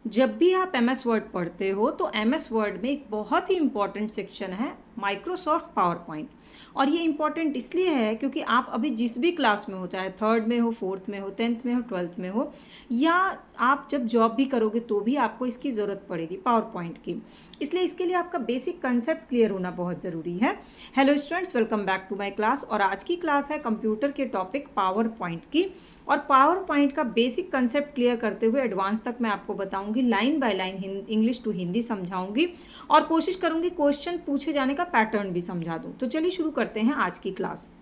जब भी आप MS वर्ड पढ़ते हो तो MS वर्ड में एक बहुत ही इम्पॉर्टेंट सेक्शन है माइक्रोसॉफ्ट पावर पॉइंट। और ये इम्पॉर्टेंट इसलिए है क्योंकि आप अभी जिस भी क्लास में हो, चाहे थर्ड में हो, फोर्थ में हो, 10th में हो, 12th में हो, या आप जब जॉब भी करोगे तो भी आपको इसकी ज़रूरत पड़ेगी पावर पॉइंट की। इसलिए इसके लिए आपका बेसिक कंसेप्ट क्लियर होना बहुत ज़रूरी है। Hello students, welcome back to my class. और आज की क्लास है कंप्यूटर के टॉपिक पावर पॉइंट की। और पावर पॉइंट का बेसिक कंसेप्ट क्लियर करते हुए एडवांस तक मैं आपको बताऊंगी, line by line English to Hindi समझाऊंगी और कोशिश करूंगी क्वेश्चन पूछे जाने का पैटर्न भी समझा दूं। तो चलिए शुरू करते हैं आज की क्लास।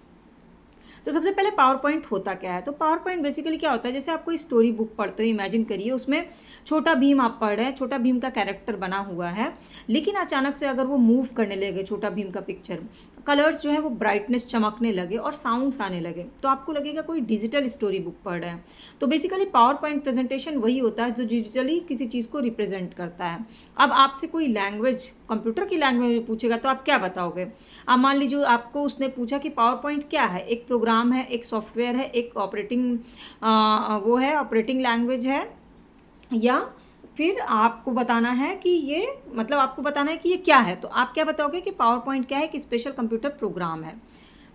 तो सबसे पहले पावर पॉइंट होता क्या है। तो पावर पॉइंट बेसिकली क्या होता है, जैसे आप कोई स्टोरी बुक पढ़ते हो, इमेजिन करिए उसमें छोटा भीम आप पढ़ रहे हैं, छोटा भीम का कैरेक्टर बना हुआ है, लेकिन अचानक से अगर वो मूव करने लगे छोटा भीम का पिक्चर, कलर्स जो है वो ब्राइटनेस चमकने लगे और साउंड्स आने लगे, तो आपको लगेगा कोई डिजिटल स्टोरी बुक पढ़ रहे हैं। तो बेसिकली पावर पॉइंट प्रेजेंटेशन वही होता है जो डिजिटली किसी चीज़ को रिप्रेजेंट करता है। अब आपसे कोई लैंग्वेज, कंप्यूटर की लैंग्वेज में पूछेगा तो आप क्या बताओगे। अब मान लीजिए आपको उसने पूछा कि पावर पॉइंट क्या है, एक प्रोग्राम है, एक सॉफ्टवेयर है, एक ऑपरेटिंग वो है, ऑपरेटिंग लैंग्वेज है, या फिर आपको बताना है कि ये, मतलब आपको बताना है कि ये क्या है, तो आप क्या बताओगे कि पावर पॉइंट क्या है, कि स्पेशल कंप्यूटर प्रोग्राम है।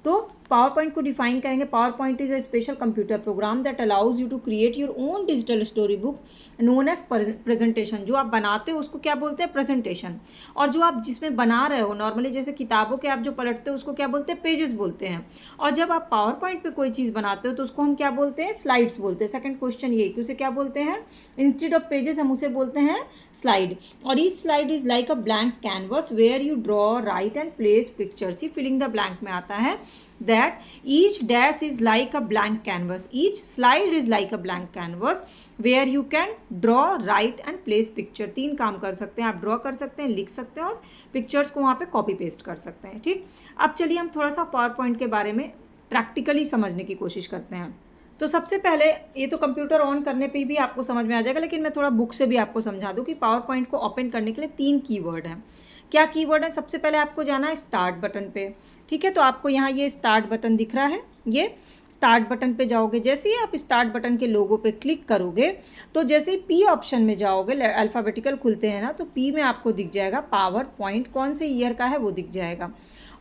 तो पावर पॉइंट को डिफाइन करेंगे, PowerPoint is a special computer program that allows you to create your own digital story book known as presentation. जो आप बनाते हो उसको क्या बोलते हैं, प्रेजेंटेशन। और जो आप जिसमें बना रहे हो, नॉर्मली जैसे किताबों के आप जो पलटते हो उसको क्या बोलते हैं, पेजेस बोलते हैं। और जब आप पावर पॉइंट पे कोई चीज़ बनाते हो तो उसको हम क्या बोलते हैं, स्लाइड्स बोलते हैं। सेकंड क्वेश्चन ये कि उसे क्या बोलते हैं, इंस्टेड ऑफ पेजेस हम उसे बोलते हैं स्लाइड। और each slide is like a blank canvas where you draw, write and place pictures. ये फिलिंग द ब्लैंक में आता है। That each dash is like a blank canvas, each slide is like a blank canvas where you can draw, write and place picture। 3 काम कर सकते हैं आप, draw कर सकते हैं, लिख सकते हैं और पिक्चर्स को वहाँ पे कॉपी पेस्ट कर सकते हैं। ठीक, अब चलिए हम थोड़ा सा पावर पॉइंट के बारे में प्रैक्टिकली समझने की कोशिश करते हैं। तो सबसे पहले ये तो कंप्यूटर ऑन करने पे भी आपको समझ में आ जाएगा, लेकिन मैं थोड़ा बुक से भी आपको समझा दूँ कि पावर पॉइंट को ओपन करने के लिए 3 कीवर्ड हैं। क्या कीवर्ड है, सबसे पहले आपको जाना है स्टार्ट बटन पे। ठीक है, तो आपको यहाँ ये स्टार्ट बटन दिख रहा है, ये स्टार्ट बटन पे जाओगे। जैसे ही आप स्टार्ट बटन के लोगो पे क्लिक करोगे तो जैसे ही पी ऑप्शन में जाओगे, अल्फ़ाबेटिकल खुलते हैं ना, तो पी में आपको दिख जाएगा पावर पॉइंट, कौन से ईयर का है वो दिख जाएगा।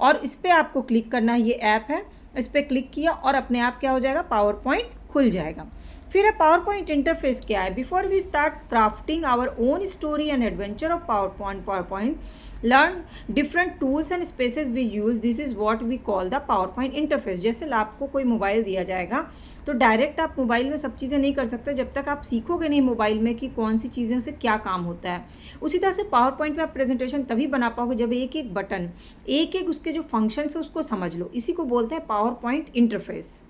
और इस पर आपको क्लिक करना है, ये ऐप है, इस पर क्लिक किया और अपने आप क्या हो जाएगा, पावर पॉइंट खुल जाएगा। फिर है पावर पॉइंट इंटरफेस क्या है। Before we start crafting our own story and adventure of PowerPoint learn different tools and spaces we use, this is what we call the PowerPoint interface. जैसे आपको कोई mobile दिया जाएगा तो direct आप mobile में सब चीज़ें नहीं कर सकते जब तक आप सीखोगे नहीं मोबाइल में कि कौन सी चीज़ें से क्या काम होता है। उसी तरह से पावर पॉइंट में आप प्रेजेंटेशन तभी बना पाओगे जब एक एक बटन, एक एक उसके जो फंक्शंस है उसको समझ लो। इसी को बोलते हैं पावर पॉइंट इंटरफेस।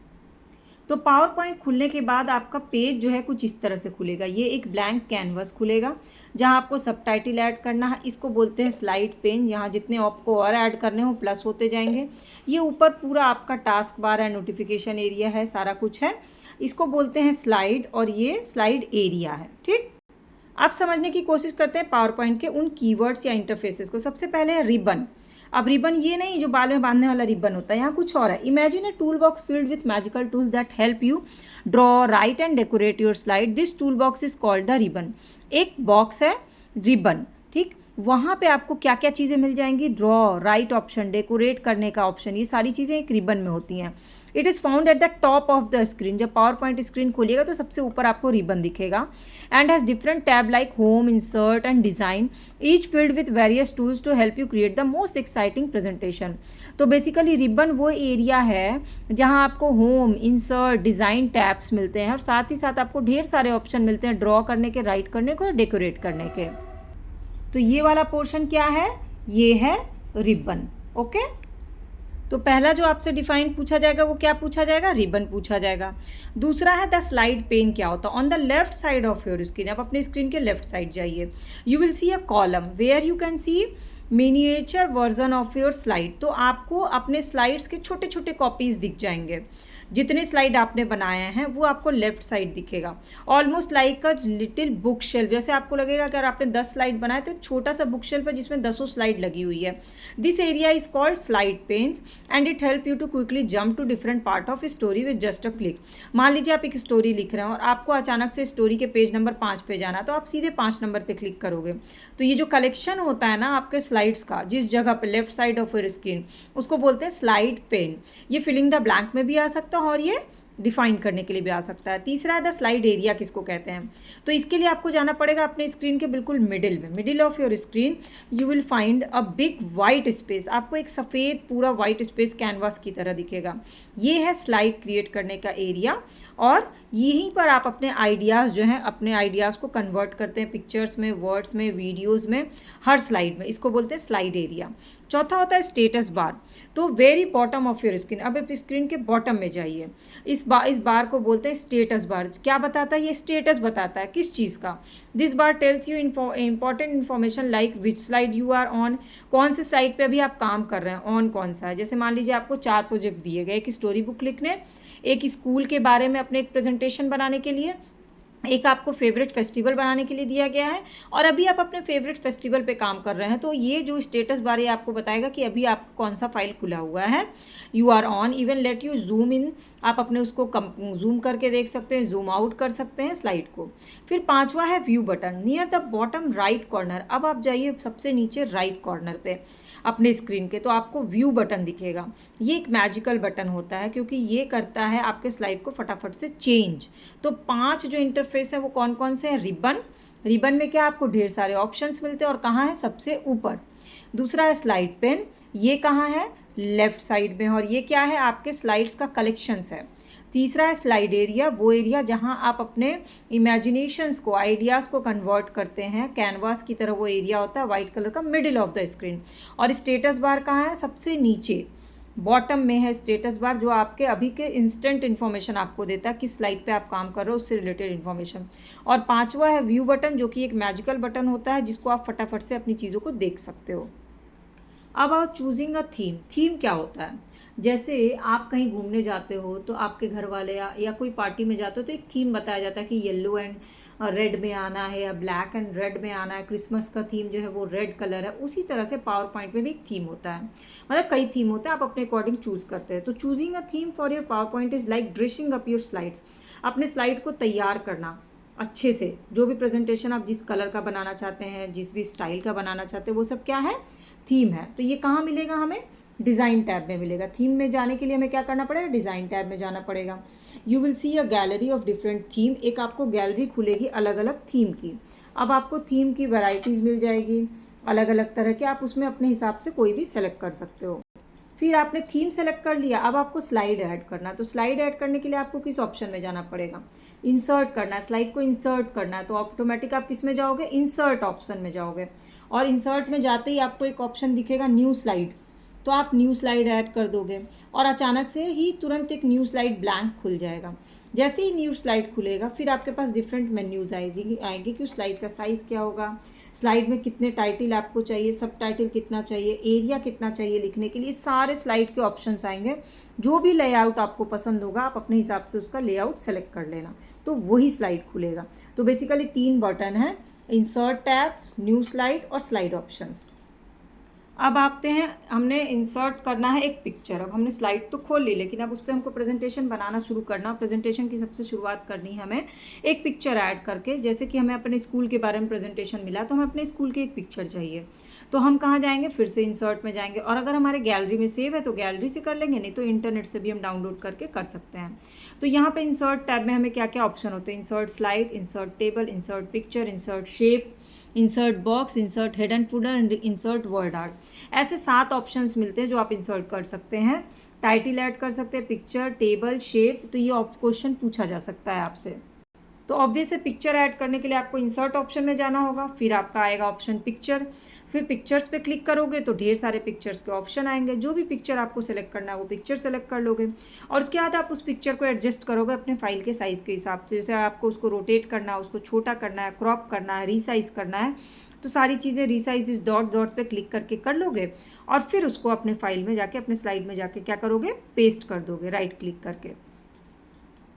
तो पावर पॉइंट खुलने के बाद आपका पेज जो है कुछ इस तरह से खुलेगा। ये एक ब्लैंक कैनवस खुलेगा जहां आपको सबटाइटल ऐड करना है, इसको बोलते हैं स्लाइड पेन। यहाँ जितने आपको और ऐड करने हो प्लस होते जाएंगे। ये ऊपर पूरा आपका टास्क बार है, नोटिफिकेशन एरिया है, सारा कुछ है, इसको बोलते हैं स्लाइड, और ये स्लाइड एरिया है। ठीक, आप समझने की कोशिश करते हैं पावर पॉइंट के उन कीवर्ड्स या इंटरफेसेस को। सबसे पहले है रिबन। अब रिबन ये नहीं जो बाल में बांधने वाला रिबन होता है, यहाँ कुछ और है। Imagine a tool box filled with magical tools that help you draw, write and decorate your slide, this tool box is called the ribbon. एक बॉक्स है रिबन, ठीक, वहाँ पे आपको क्या क्या चीज़ें मिल जाएंगी, ड्रॉ, राइट ऑप्शन, डेकोरेट करने का ऑप्शन, ये सारी चीज़ें एक रिबन में होती हैं। It is found at the top of the screen. जब पावर पॉइंट स्क्रीन खोलिएगा तो सबसे ऊपर आपको रिबन दिखेगा। And has different tab like home, insert and design, each filled with various tools to help you create the most exciting presentation. तो basically ribbon वो area है जहाँ आपको होम, इंसर्ट, डिज़ाइन टैब्स मिलते हैं और साथ ही साथ आपको ढेर सारे ऑप्शन मिलते हैं ड्रॉ करने के, राइट करने के और डेकोरेट करने के। तो ये वाला पोर्शन क्या है, ये है रिबन। ओके, तो पहला जो आपसे डिफाइन पूछा जाएगा वो क्या पूछा जाएगा, रिबन पूछा जाएगा। दूसरा है द स्लाइड पेन क्या होता है। On the left side of your screen, आप अपने स्क्रीन के लेफ्ट साइड जाइए, you will see a column where you can see miniature version of your slide. तो आपको अपने स्लाइड्स के छोटे छोटे कॉपीज़ दिख जाएंगे। जितने स्लाइड आपने बनाए हैं वो आपको लेफ्ट साइड दिखेगा, almost like a little book shelf. जैसे आपको लगेगा कि अगर आपने 10 स्लाइड बनाए तो एक छोटा सा बुक शेल्फ है जिसमें 10 स्लाइड लगी हुई है। This area is called slide panes and it help you to quickly jump to different part of story with just a click. मान लीजिए आप एक स्टोरी लिख रहे हैं और आपको अचानक से स्टोरी के पेज नंबर 5 पे जाना, तो आप सीधे 5 नंबर पे क्लिक करोगे। तो ये जो कलेक्शन होता है ना आपके स्लाइड्स का, जिस जगह पे left side of your screen, उसको बोलते हैं स्लाइड पेन। ये फिलिंग द ब्लैंक में भी आ सकता है और ये डिफाइन करने के लिए भी आ सकता है। तीसरा है द स्लाइड एरिया, किसको कहते हैं। तो इसके लिए आपको जाना पड़ेगा अपने स्क्रीन के बिल्कुल मिडिल में, middle of your screen you will find a big white space. आपको एक सफ़ेद पूरा वाइट स्पेस कैनवास की तरह दिखेगा। ये है स्लाइड क्रिएट करने का एरिया और यहीं पर आप अपने आइडियाज़ जो हैं, अपने आइडियाज़ को कन्वर्ट करते हैं पिक्चर्स में, वर्ड्स में, वीडियोज़ में, हर स्लाइड में। इसको बोलते हैं स्लाइड एरिया। चौथा होता है स्टेटस बार। तो very bottom of your screen, अब आप स्क्रीन के बॉटम में जाइए। इस बार को बोलते हैं स्टेटस बार। क्या बताता है ये? स्टेटस बताता है किस चीज़ का। This bar tells you important information like which slide you are on, कौन से स्लाइड पे अभी आप काम कर रहे हैं, ऑन कौन सा है। जैसे मान लीजिए आपको 4 प्रोजेक्ट दिए गए, एक स्टोरी बुक लिखने, एक स्कूल के बारे में अपने एक प्रेजेंटेशन बनाने के लिए, एक आपको फेवरेट फेस्टिवल बनाने के लिए दिया गया है, और अभी आप अपने फेवरेट फेस्टिवल पे काम कर रहे हैं। तो ये जो स्टेटस बार ये आपको बताएगा कि अभी आपको कौन सा फाइल खुला हुआ है। You are on, even let you zoom in, आप अपने उसको जूम करके देख सकते हैं, जूम आउट कर सकते हैं स्लाइड को। फिर पांचवा है view button near the bottom right corner. अब आप जाइए सबसे नीचे राइट कॉर्नर पे अपने स्क्रीन के, तो आपको व्यू बटन दिखेगा। ये एक मैजिकल बटन होता है क्योंकि ये करता है आपके स्लाइड को फटाफट से चेंज। तो 5 जो इंटरफेस है वो कौन कौन से हैं? रिबन में क्या आपको ढेर सारे ऑप्शंस मिलते हैं और कहाँ है? सबसे ऊपर। दूसरा है स्लाइड पेन, ये कहाँ है? लेफ्ट साइड में, और ये क्या है? आपके स्लाइड्स का कलेक्शंस है। तीसरा है स्लाइड एरिया, वो एरिया जहाँ आप अपने इमेजिनेशंस को, आइडियाज़ को कन्वर्ट करते हैं, कैनवास की तरह वो एरिया होता है वाइट कलर का, मिडिल ऑफ द स्क्रीन। और स्टेटस बार कहाँ है? सबसे नीचे बॉटम में है स्टेटस बार, जो आपके अभी के इंस्टेंट इन्फॉर्मेशन आपको देता है, किस स्लाइड पे आप काम कर रहे हो उससे रिलेटेड इन्फॉर्मेशन। और पांचवा है व्यू बटन, जो कि एक मैजिकल बटन होता है जिसको आप फटाफट से अपनी चीज़ों को देख सकते हो। अब आप चूजिंग अ थीम। थीम क्या होता है? जैसे आप कहीं घूमने जाते हो तो आपके घर वाले या कोई पार्टी में जाते हो तो एक थीम बताया जाता है कि येलो एंड रेड में आना है या ब्लैक एंड रेड में आना है। क्रिसमस का थीम जो है वो रेड कलर है। उसी तरह से पावर पॉइंट में भी एक थीम होता है, मतलब कई थीम होते हैं, आप अपने अकॉर्डिंग चूज करते हैं। तो choosing a theme for your PowerPoint is like dressing up your slides. अपने स्लाइड को तैयार करना अच्छे से, जो भी प्रेजेंटेशन आप जिस कलर का बनाना चाहते हैं, जिस भी स्टाइल का बनाना चाहते हैं, वो सब क्या है? थीम है। तो ये कहाँ मिलेगा हमें? डिज़ाइन टैब में मिलेगा। थीम में जाने के लिए हमें क्या करना पड़ेगा? डिज़ाइन टैब में जाना पड़ेगा। You will see a gallery of different theme, एक आपको गैलरी खुलेगी अलग अलग थीम की। अब आपको थीम की वैरायटीज़ मिल जाएगी अलग अलग तरह के, आप उसमें अपने हिसाब से कोई भी सेलेक्ट कर सकते हो। फिर आपने थीम सेलेक्ट कर लिया, अब आपको स्लाइड ऐड करना। तो स्लाइड ऐड करने के लिए आपको किस ऑप्शन में जाना पड़ेगा? इंसर्ट करना है, स्लाइड को इंसर्ट करना है। तो ऑटोमेटिक आप किस में जाओगे? इंसर्ट ऑप्शन में जाओगे। और इंसर्ट में जाते ही आपको एक ऑप्शन दिखेगा न्यू स्लाइड, तो आप न्यू स्लाइड ऐड कर दोगे और अचानक से ही तुरंत एक न्यू स्लाइड ब्लैंक खुल जाएगा। जैसे ही न्यू स्लाइड खुलेगा फिर आपके पास डिफरेंट मेन्यूज़ आएंगे कि उस स्लाइड का साइज़ क्या होगा, स्लाइड में कितने टाइटल आपको चाहिए, सब टाइटल कितना चाहिए, एरिया कितना चाहिए लिखने के लिए, सारे स्लाइड के ऑप्शंस आएंगे। जो भी लेआउट आपको पसंद होगा आप अपने हिसाब से उसका लेआउट सेलेक्ट कर लेना, तो वही स्लाइड खुलेगा। तो बेसिकली 3 बटन हैं, इंसर्ट टैब, न्यू स्लाइड और स्लाइड ऑप्शंस। अब आते हैं, हमने इंसर्ट करना है एक पिक्चर। अब हमने स्लाइड तो खोल ली, लेकिन अब उस पर हमको प्रेजेंटेशन बनाना शुरू करना। प्रेजेंटेशन की सबसे शुरुआत करनी है हमें एक पिक्चर ऐड करके। जैसे कि हमें अपने स्कूल के बारे में प्रेजेंटेशन मिला तो हमें अपने स्कूल की एक पिक्चर चाहिए, तो हम कहाँ जाएंगे? फिर से इंसर्ट में जाएंगे, और अगर हमारे गैलरी में सेव है तो गैलरी से कर लेंगे, नहीं तो इंटरनेट से भी हम डाउनलोड करके कर सकते हैं। तो यहाँ पे इंसर्ट टैब में हमें क्या क्या ऑप्शन होते हैं? Insert slide, insert table, insert picture, insert shape, insert box, insert head and footer and insert word art. ऐसे 7 ऑप्शंस मिलते हैं जो आप इंसर्ट कर सकते हैं। टाइटल ऐड कर सकते हैं, पिक्चर, टेबल, शेप। तो ये क्वेश्चन पूछा जा सकता है आपसे। तो ऑब्वियस है पिक्चर ऐड करने के लिए आपको इंसर्ट ऑप्शन में जाना होगा, फिर आपका आएगा ऑप्शन पिक्चर। फिर पिक्चर्स पे क्लिक करोगे तो ढेर सारे पिक्चर्स के ऑप्शन आएंगे। जो भी पिक्चर आपको सेलेक्ट करना है वो पिक्चर सेलेक्ट कर लोगे, और उसके बाद आप उस पिक्चर को एडजस्ट करोगे अपने फाइल के साइज़ के हिसाब से। जैसे आपको उसको रोटेट करना है, उसको छोटा करना है, क्रॉप करना है, रीसाइज़ करना है, तो सारी चीज़ें रीसाइज इस डॉट्स पे क्लिक करके कर लोगे, और फिर उसको अपने फाइल में जाके, अपने स्लाइड में जाके क्या करोगे? पेस्ट कर दोगे राइट क्लिक करके।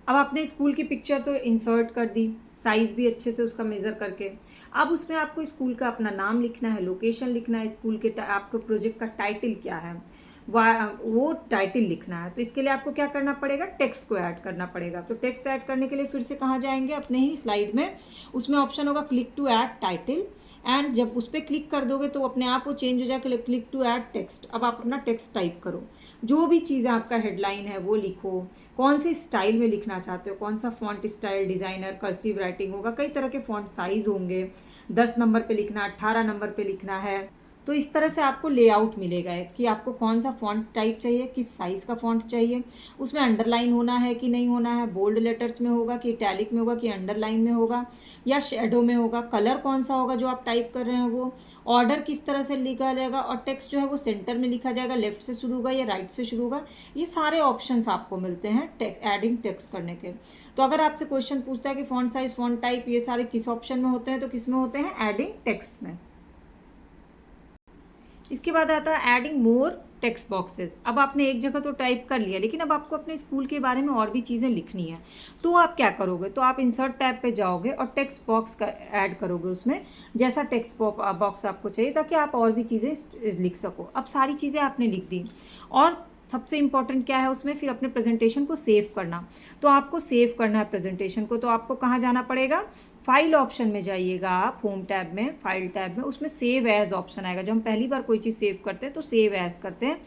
अब आपने स्कूल की पिक्चर तो इंसर्ट कर दी, साइज़ भी अच्छे से उसका मेज़र करके। अब उसमें आपको स्कूल का अपना नाम लिखना है, लोकेशन लिखना है, स्कूल के आपको प्रोजेक्ट का टाइटल क्या है वो टाइटल लिखना है। तो इसके लिए आपको क्या करना पड़ेगा, टेक्स्ट को ऐड करना पड़ेगा। तो टेक्स्ट ऐड करने के लिए फिर से कहाँ जाएंगे, अपने ही स्लाइड में, उसमें ऑप्शन होगा click to add title, and जब उस पर क्लिक कर दोगे तो अपने आप वो चेंज हो जाएगा, क्लिक टू ऐड टेक्स्ट। अब आप अपना टेक्स्ट टाइप करो, जो भी चीज़ आपका हेडलाइन है वो लिखो, कौन से स्टाइल में लिखना चाहते हो, कौन सा font style, designer, cursive writing होगा, कई तरह के फॉन्ट साइज़ होंगे, 10 नंबर पे लिखना, 18 नंबर पे लिखना है। तो इस तरह से आपको लेआउट मिलेगा कि आपको कौन सा फॉन्ट टाइप चाहिए, किस साइज़ का फॉन्ट चाहिए, उसमें अंडरलाइन होना है कि नहीं होना है, बोल्ड लेटर्स में होगा कि इटैलिक में होगा कि अंडरलाइन में होगा या शेडो में होगा, कलर कौन सा होगा जो आप टाइप कर रहे हैं वो, ऑर्डर किस तरह से लिखा जाएगा, और टेक्स्ट जो है वो सेंटर में लिखा जाएगा, लेफ्ट से शुरू होगा या राइट से शुरू होगा। ये सारे ऑप्शंस आपको मिलते हैं एडिंग टेक्स्ट करने के। तो अगर आपसे क्वेश्चन पूछता है कि फॉन्ट साइज, फॉन्ट टाइप, ये सारे किस ऑप्शन में होते हैं, तो किस में होते हैं, एडिंग टेक्स्ट में। इसके बाद आता है एडिंग मोर टेक्स्ट बॉक्सेस। अब आपने एक जगह तो टाइप कर लिया, लेकिन अब आपको अपने स्कूल के बारे में और भी चीज़ें लिखनी है। तो आप क्या करोगे, तो आप इंसर्ट टैब पे जाओगे और टेक्स्ट बॉक्स का ऐड करोगे उसमें, जैसा टेक्स्ट बॉक्स आपको चाहिए, ताकि आप और भी चीज़ें लिख सको। अब सारी चीज़ें आपने लिख दी, और सबसे इम्पॉर्टेंट क्या है उसमें, फिर अपने प्रेजेंटेशन को सेव करना। तो आपको सेव करना है प्रेजेंटेशन को, तो आपको कहाँ जाना पड़ेगा, फाइल ऑप्शन में जाइएगा आप, होम टैब में, फाइल टैब में, उसमें सेव एज ऑप्शन आएगा। जब हम पहली बार कोई चीज़ सेव करते हैं तो सेव एज करते हैं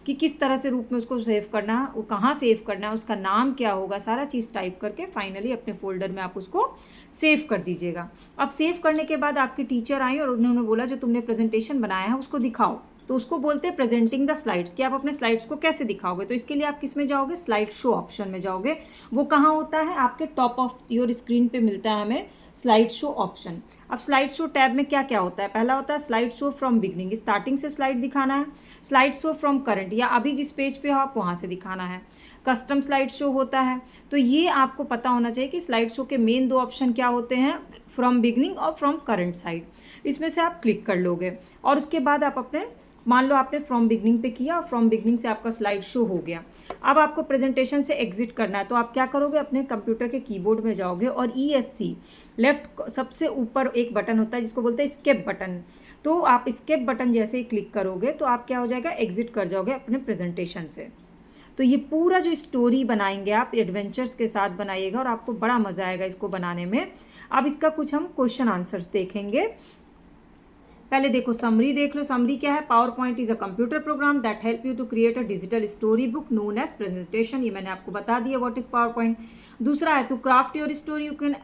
कि किस तरह से रूप में उसको सेव करना है, वो कहाँ सेव करना है, उसका नाम क्या होगा, सारा चीज़ टाइप करके फाइनली अपने फोल्डर में आप उसको सेव कर दीजिएगा। अब सेव करने के बाद आपकी टीचर आई और उन्होंने बोला जो तुमने प्रेजेंटेशन बनाया है उसको दिखाओ। तो उसको बोलते हैं प्रेजेंटिंग द स्लाइड्स, कि आप अपने स्लाइड्स को कैसे दिखाओगे। तो इसके लिए आप किस में जाओगे, स्लाइड शो ऑप्शन में जाओगे। वो कहाँ होता है, आपके टॉप ऑफ योर स्क्रीन पे मिलता है हमें स्लाइड शो ऑप्शन। अब स्लाइड शो टैब में क्या क्या होता है, पहला होता है slide show from beginning, starting से स्लाइड दिखाना है। स्लाइड शो फ्रॉम करंट, या अभी जिस पेज पे हो आप वहाँ से दिखाना है। कस्टम स्लाइड शो होता है। तो ये आपको पता होना चाहिए कि स्लाइड शो के मेन दो ऑप्शन क्या होते हैं, फ्रॉम बिगनिंग और फ्रॉम करंट साइड। इसमें से आप क्लिक कर लोगे और उसके बाद आप अपने, मान लो आपने फ्रॉम बिगनिंग पे किया और फ्रॉम बिगनिंग से आपका स्लाइड शो हो गया। अब आपको प्रेजेंटेशन से एग्जिट करना है, तो आप क्या करोगे, अपने कंप्यूटर के कीबोर्ड में जाओगे और ESC लेफ्ट सबसे ऊपर एक बटन होता है जिसको बोलते हैं स्केप बटन। तो आप स्केप बटन जैसे ही क्लिक करोगे तो आप क्या हो जाएगा, एग्जिट कर जाओगे अपने प्रेजेंटेशन से। तो ये पूरा जो स्टोरी बनाएंगे आप एडवेंचर्स के साथ बनाइएगा और आपको बड़ा मज़ा आएगा इसको बनाने में। अब इसका कुछ हम क्वेश्चन आंसर्स देखेंगे। पहले देखो समरी देख लो। समरी क्या है, PowerPoint is a computer program that help you to create a digital story book known as presentation. ये मैंने आपको बता दिया व्हाट इज पावर पॉइंट। दूसरा है to craft your story you can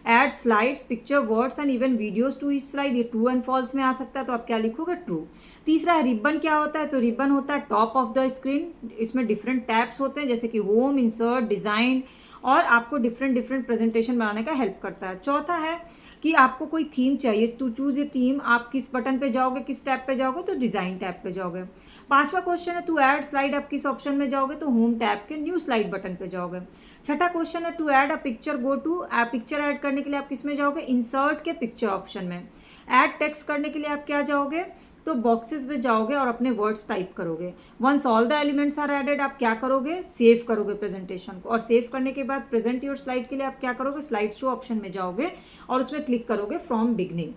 add slides, picture, words and even videos to each slide. ये true and false में आ सकता है, तो आप क्या लिखोगे, ट्रू। तीसरा है रिबन। क्या होता है, तो रिबन होता है टॉप ऑफ द स्क्रीन। इसमें डिफरेंट टैब्स होते हैं जैसे कि होम, इंसर्ट, डिज़ाइन, और आपको डिफरेंट प्रेजेंटेशन बनाने का हेल्प करता है। चौथा है कि आपको कोई थीम चाहिए, टू चूज ए थीम। आप किस बटन पे जाओगे, किस टैब पे जाओगे, तो डिज़ाइन टैब पे जाओगे। पांचवा क्वेश्चन है टू ऐड स्लाइड। आप किस ऑप्शन में जाओगे, तो होम टैब के न्यू स्लाइड बटन पे जाओगे। छठा क्वेश्चन है to add a picture, go to picture add करने के लिए आप किस में जाओगे, इंसर्ट के पिक्चर ऑप्शन में। ऐड टेक्स्ट करने के लिए आप क्या जाओगे, तो बॉक्सेस में जाओगे और अपने वर्ड्स टाइप करोगे। Once all the elements are added, आप क्या करोगे, सेव करोगे प्रेजेंटेशन को। और सेव करने के बाद प्रेजेंट योर स्लाइड के लिए आप क्या करोगे, स्लाइड शो ऑप्शन में जाओगे और उसमें क्लिक करोगे फ्रॉम बिगनिंग।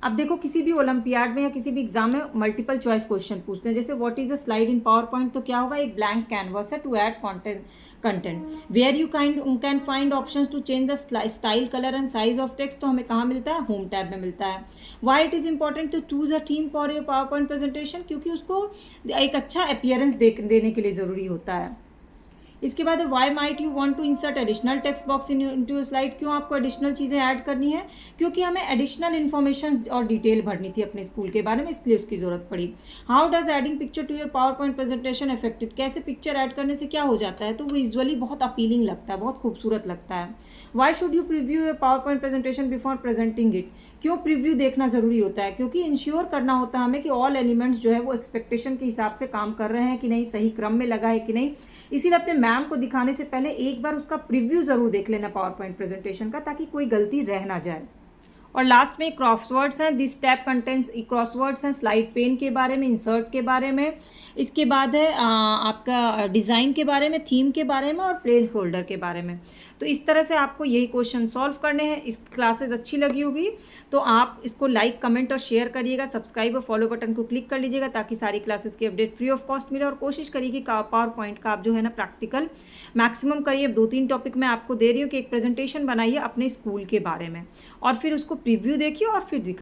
अब देखो किसी भी ओलंपियाड में या किसी भी एग्जाम में मल्टीपल चॉइस क्वेश्चन पूछते हैं, जैसे what is a slide in PowerPoint, तो क्या होगा, एक ब्लैंक कैनवस है to add content where you can find options to change the style, colour and size of text. तो हमें कहाँ मिलता है, होम टैब में मिलता है। Why it is important to choose a theme for your PowerPoint presentation, क्योंकि उसको एक अच्छा अपीयरेंस देने के लिए ज़रूरी होता है। इसके बाद why might you want to insert additional text box into slide. क्यों आपको एडिशनल चीज़ें ऐड करनी है, क्योंकि हमें एडिशनल इन्फॉर्मेशन और डिटेल भरनी थी अपने स्कूल के बारे में, इसलिए उसकी ज़रूरत पड़ी। How does adding picture to your PowerPoint presentation affected, कैसे पिक्चर ऐड करने से क्या हो जाता है, तो वो विजुअली बहुत अपीलिंग लगता है, बहुत खूबसूरत लगता है। Why should you preview your PowerPoint presentation before presenting it. क्यों प्रीव्यू देखना ज़रूरी होता है, क्योंकि इंश्योर करना होता है हमें कि ऑल एलिमेंट्स जो है वो एक्सपेक्टेशन के हिसाब से काम कर रहे हैं कि नहीं, सही क्रम में लगा है कि नहीं। इसीलिए अपने मैम को दिखाने से पहले एक बार उसका प्रीव्यू ज़रूर देख लेना पावर पॉइंट प्रेजेंटेशन का, ताकि कोई गलती रह ना जाए। और लास्ट में क्रॉसवर्ड्स हैं, दिस टैब कंटेंट्स क्रॉसवर्ड्स हैं स्लाइड पेन के बारे में, इंसर्ट के बारे में, इसके बाद है आपका डिज़ाइन के बारे में, थीम के बारे में और प्लेन फोल्डर के बारे में। तो इस तरह से आपको यही क्वेश्चन सॉल्व करने हैं। इस क्लासेस अच्छी लगी होगी तो आप इसको लाइक कमेंट और शेयर करिएगा, सब्सक्राइब और फॉलो बटन को क्लिक कर लीजिएगा ताकि सारी क्लासेस की अपडेट फ्री ऑफ कॉस्ट मिले। और कोशिश करिए कि पावर पॉइंट का आप जो है ना प्रैक्टिकल मैक्सिमम करिए। 2-3 टॉपिक मैं आपको दे रही हूँ कि एक प्रेजेंटेशन बनाइए अपने स्कूल के बारे में और फिर उसको प्रीव्यू देखिए और फिर दिखा